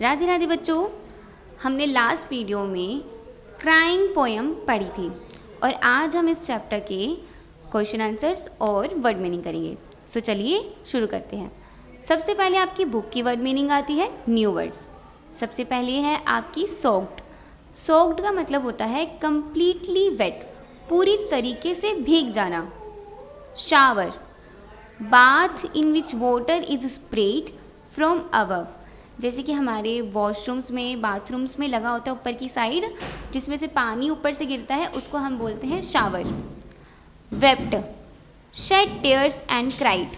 राधे राधे बच्चों, हमने last video में क्राइंग पोएम पढ़ी थी और आज हम इस चैप्टर के क्वेश्चन आंसर्स और वर्ड मीनिंग करेंगे। सो चलिए शुरू करते हैं। सबसे पहले आपकी बुक की वर्ड मीनिंग आती है न्यू वर्ड्स। सबसे पहले है आपकी सोक्ड। सोक्ड का मतलब होता है कंप्लीटली वेट, पूरी तरीके से भीग जाना। Shower, bath in which water is spread from above, जैसे कि हमारे वॉशरूम्स में, बाथरूम्स में लगा होता है ऊपर की साइड, जिसमें से पानी ऊपर से गिरता है, उसको हम बोलते हैं shower. Wept, shed tears and cried,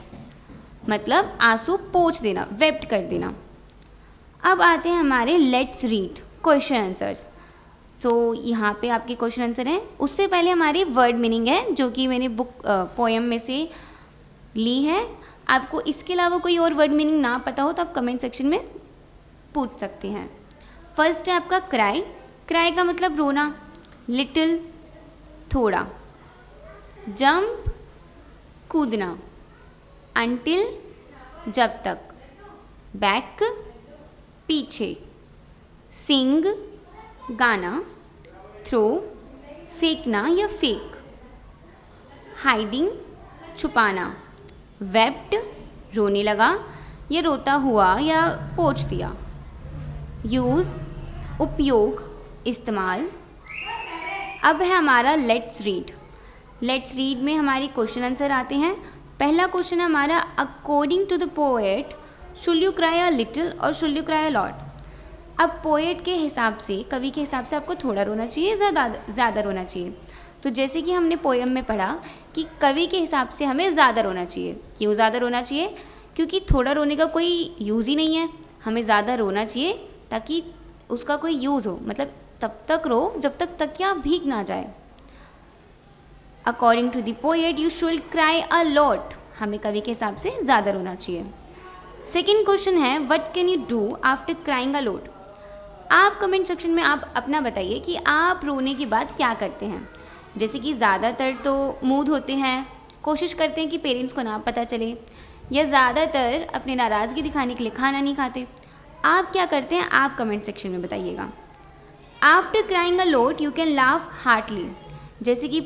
मतलब आंसू पोंछ देना, वेप्ट कर देना। अब आते हैं हमारे लेट्स रीड क्वेश्चन आंसर्स। तो यहाँ पे आपके क्वेश्चन आंसर हैं। उससे पहले हमारी वर्ड मीनिंग है जो कि मैंने बुक पोएम में से ली है। आपको इसके अलावा कोई और वर्ड मीनिंग ना पता हो तो आप कमेंट सेक्शन में पूछ सकते हैं। फर्स्ट है आपका क्राई। क्राई का मतलब रोना, लिटिल थोड़ा। जंप कूदना, अंटिल जब तक। बैक पीछे। सिंग गाना। थ्रो फेंकना या फेंक। हाइडिंग छुपाना। वेप्ट रोने लगा या रोता हुआ या पोंछ दिया। यूज़ उपयोग, इस्तेमाल। अब है हमारा लेट्स रीड। लेट्स रीड में हमारे क्वेश्चन आंसर आते हैं। पहला क्वेश्चन है हमारा, according to the poet should you cry a little or should you cry a lot. अब पोएट के हिसाब से, कवि के हिसाब से आपको थोड़ा रोना चाहिए, ज़्यादा रोना चाहिए। तो जैसे कि हमने पोएम में पढ़ा कि कवि के हिसाब से हमें ज़्यादा रोना चाहिए। क्यों ज़्यादा रोना चाहिए? क्योंकि थोड़ा रोने का कोई यूज़ ही नहीं है। हमें ज़्यादा रोना चाहिए ताकि उसका कोई यूज़ हो, मतलब तब तक रो जब तक तकिया भीग ना जाए। According to the poet you should cry a lot, हमें कवि के हिसाब से ज़्यादा रोना चाहिए। सेकेंड क्वेश्चन है, what can you do after crying a lot. आप कमेंट सेक्शन में आप अपना बताइए कि आप रोने के बाद क्या करते हैं। जैसे कि ज़्यादातर तो मूड होते हैं, कोशिश करते हैं कि पेरेंट्स को ना पता चले, या ज़्यादातर अपनी नाराज़गी दिखाने के लिए खाना नहीं खाते। आप क्या करते हैं, आप कमेंट सेक्शन में बताइएगा। After crying a lot you can laugh heartily, जैसे कि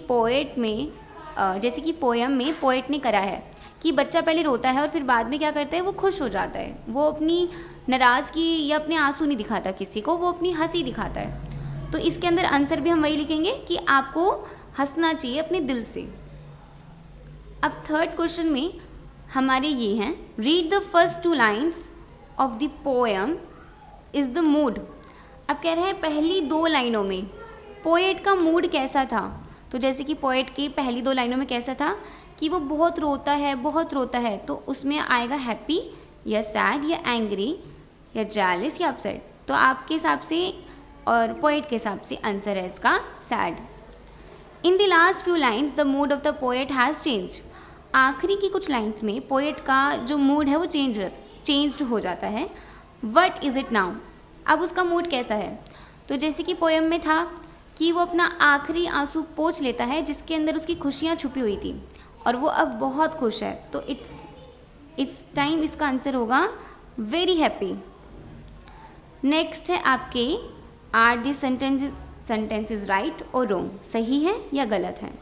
जैसे कि पोएम में पोएट ने करा है कि बच्चा पहले रोता है और फिर बाद में क्या करता है, वो खुश हो जाता है। वो अपनी नाराज़गी या अपने आंसू नहीं दिखाता किसी को, वो अपनी हंसी दिखाता है। तो इसके अंदर आंसर भी हम वही लिखेंगे कि आपको हंसना चाहिए अपने दिल से। अब थर्ड क्वेश्चन में हमारे ये हैं, read the first 2 lines of the poem is the mood. अब कह रहे हैं पहली 2 लाइनों में पोएट का मूड कैसा था। तो जैसे कि पोएट की पहली 2 लाइनों में कैसा था कि वो बहुत रोता है, तो उसमें आएगा हैप्पी या सैड या एंग्री या जेलस या अपसेट। तो आपके हिसाब से और पोएट के हिसाब से आंसर है इसका sad. In the last few lines the mood off the poet has changed. आखिरी की कुछ लाइन्स में पोएट का जो मूड है वो चेंज्ड हो जाता है। व्हाट इज़ इट नाउ, अब उसका मूड कैसा है। तो जैसे कि पोएम में था कि वो अपना आखिरी आंसू पोंछ लेता है जिसके अंदर उसकी खुशियाँ छुपी हुई थी, और वो अब बहुत खुश है। तो इट्स टाइम इसका आंसर होगा वेरी हैप्पी। नेक्स्ट है आपके, आर दी सेंटेंसेस राइट और रॉन्ग, सही है या गलत है।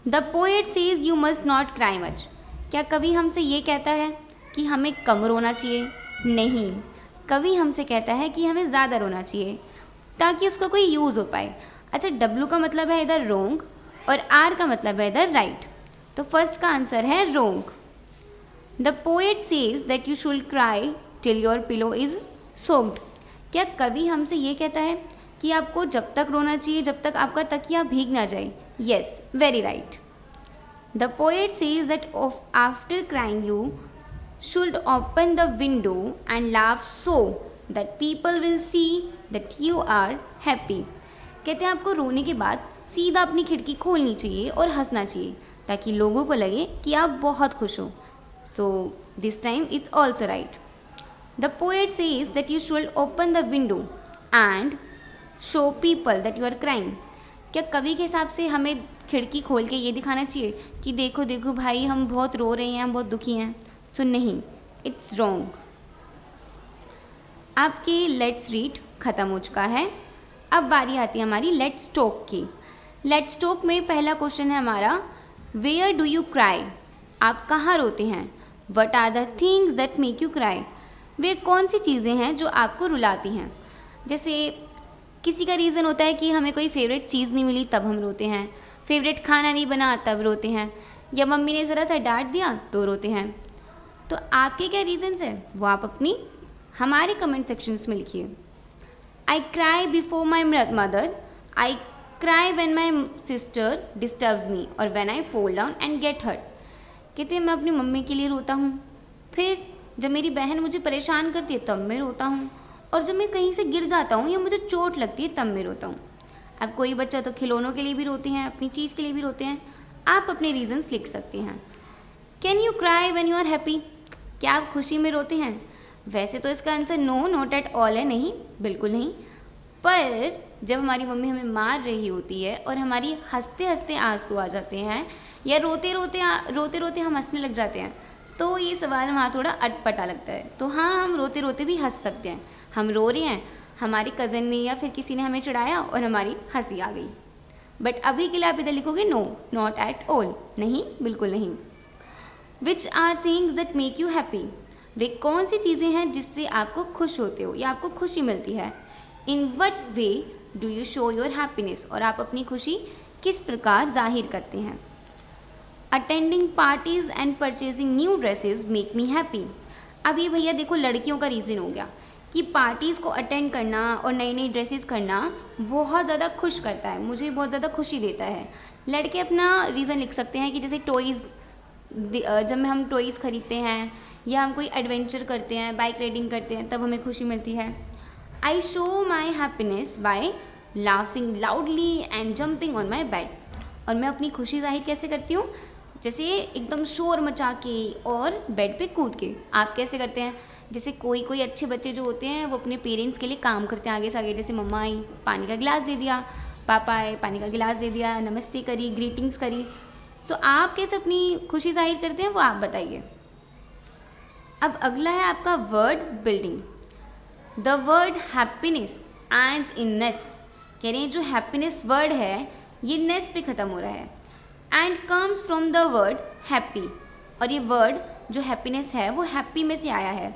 The poet says you must not cry much. क्या कवि हमसे ये कहता है कि हमें कम रोना चाहिए? नहीं, कवि हमसे कहता है कि हमें ज़्यादा रोना चाहिए ताकि उसका कोई यूज़ हो पाए। अच्छा, डब्लू का मतलब है इधर रॉन्ग और आर का मतलब है इधर राइट। तो फर्स्ट का आंसर है wrong. The poet says that you should cry till your pillow is soaked. क्या कवि हमसे ये कहता है कि आपको जब तक रोना चाहिए जब तक आपका तकिया भीग ना जाए? Yes, very right. The poet says that after crying you should open the window and laugh so that people will see that you are happy. कहते हैं आपको रोने के बाद सीधा अपनी खिड़की खोलनी चाहिए और हंसना चाहिए ताकि लोगों को लगे कि आप बहुत खुश हो। So this time it's also right. The poet says that you should open the window and show people that you are crying. क्या कवि के हिसाब से हमें खिड़की खोल के ये दिखाना चाहिए कि देखो देखो भाई, हम बहुत रो रहे हैं, हम बहुत दुखी हैं? सो नहीं, इट्स रॉन्ग। आपके लेट्स रीड ख़त्म हो चुका है। अब बारी आती है हमारी लेट्स टॉक की। लेट्स टॉक में पहला क्वेश्चन है हमारा, वेयर डू यू क्राई? आप कहाँ रोते हैं? What are the things that make you cry? वे कौन सी चीज़ें हैं जो आपको रुलाती हैं? जैसे किसी का रीज़न होता है कि हमें कोई फेवरेट चीज़ नहीं मिली तब हम रोते हैं, फेवरेट खाना नहीं बना तब रोते हैं, या मम्मी ने ज़रा सा डांट दिया तो रोते हैं। तो आपके क्या रीजंस हैं वो आप अपनी हमारे कमेंट सेक्शंस में लिखिए। I cry before my mother, I cry when my sister disturbs me और when I fall down and get hurt. कहते हैं मैं अपनी मम्मी के लिए रोता हूँ, फिर जब मेरी बहन मुझे परेशान करती है तब मैं रोता हूँ, और जब मैं कहीं से गिर जाता हूँ या मुझे चोट लगती है तब मैं रोता हूँ। अब कोई बच्चा तो खिलौनों के लिए भी रोते हैं, अपनी चीज़ के लिए भी रोते हैं। आप अपने रीजंस लिख सकते हैं। Can you cry when you are happy? क्या आप खुशी में रोते हैं? वैसे तो इसका answer no, not at all है, नहीं, बिल्कुल नहीं। पर जब हमारी मम्मी हमें मार रही होती है और हमारी हंसते हंसते आंसू आ जाते हैं, या रोते रोते हम हंसने लग जाते हैं, तो ये सवाल वहाँ थोड़ा अटपटा लगता है। तो हाँ, हम रोते रोते भी हंस सकते हैं। हम रो रहे हैं, हमारी कज़न ने या फिर किसी ने हमें चिढ़ाया और हमारी हंसी आ गई। बट अभी के लिए आप इधर लिखोगे नो, नॉट एट ऑल, नहीं, बिल्कुल नहीं। Which are things that make you happy? वे कौन सी चीज़ें हैं जिससे आपको खुश होते हो या आपको खुशी मिलती है? In what way do you show your happiness? और आप अपनी खुशी किस प्रकार जाहिर करते हैं? Attending parties and purchasing new dresses make me happy. अब ये भैया देखो लड़कियों का रीज़न हो गया कि पार्टीज़ को अटेंड करना और नई नई ड्रेसेस करना बहुत ज़्यादा खुश करता है, मुझे बहुत ज़्यादा खुशी देता है। लड़के अपना रीज़न लिख सकते हैं कि जैसे टॉयज़, जब हम टॉयज़ खरीदते हैं या हम कोई एडवेंचर करते हैं, बाइक राइडिंग करते हैं, तब हमें खुशी मिलती है। I show my happiness bye laughing loudly and jumping on my bed. और मैं अपनी खुशी जाहिर कैसे करती हूँ? जैसे एकदम शोर मचा के और बेड पे कूद के। आप कैसे करते हैं? जैसे कोई अच्छे बच्चे जो होते हैं वो अपने पेरेंट्स के लिए काम करते हैं आगे से आगे। जैसे मम्मा आई, पानी का गिलास दे दिया, पापा आए, पानी का गिलास दे दिया, नमस्ते करी, ग्रीटिंग्स करी। सो आप कैसे अपनी खुशी जाहिर करते हैं वो आप बताइए। अब अगला है आपका word building. The word happiness ends in ness. कह रहे हैं जो हैप्पीनेस वर्ड है ये नेस पे ख़त्म हो रहा है, and comes from the word happy. और ये वर्ड जो हैप्पीनेस है वो हैप्पी में से आया है।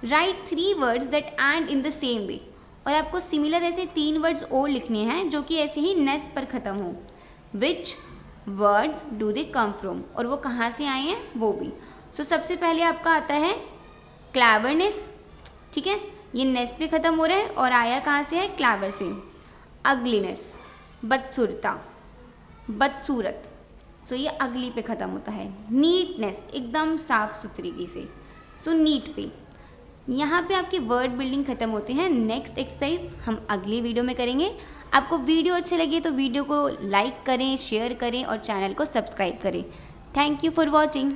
Right 3 words that and in the same way. और आपको सिमिलर ऐसे 3 वर्ड्स और लिखने हैं जो कि ऐसे ही नेस पर ख़त्म हो। विच words do they come from? और वो कहाँ से आए हैं वो भी। सो सबसे पहले आपका आता है क्लेवरनेस, ठीक है, ये नेस पे ख़त्म हो रहा है और आया कहाँ से है? क्लेवर से। अगलीनेस, बदसूरता, बदसूरत, सो ये अगली पे ख़त्म होता है। नीटनेस, एकदम साफ सुथरी से, सो नीट पे। यहाँ पे आपके वर्ड बिल्डिंग ख़त्म होते हैं। नेक्स्ट एक्सरसाइज हम अगली वीडियो में करेंगे। आपको वीडियो अच्छी लगी तो वीडियो को लाइक करें, शेयर करें और चैनल को सब्सक्राइब करें। Thank you for watching.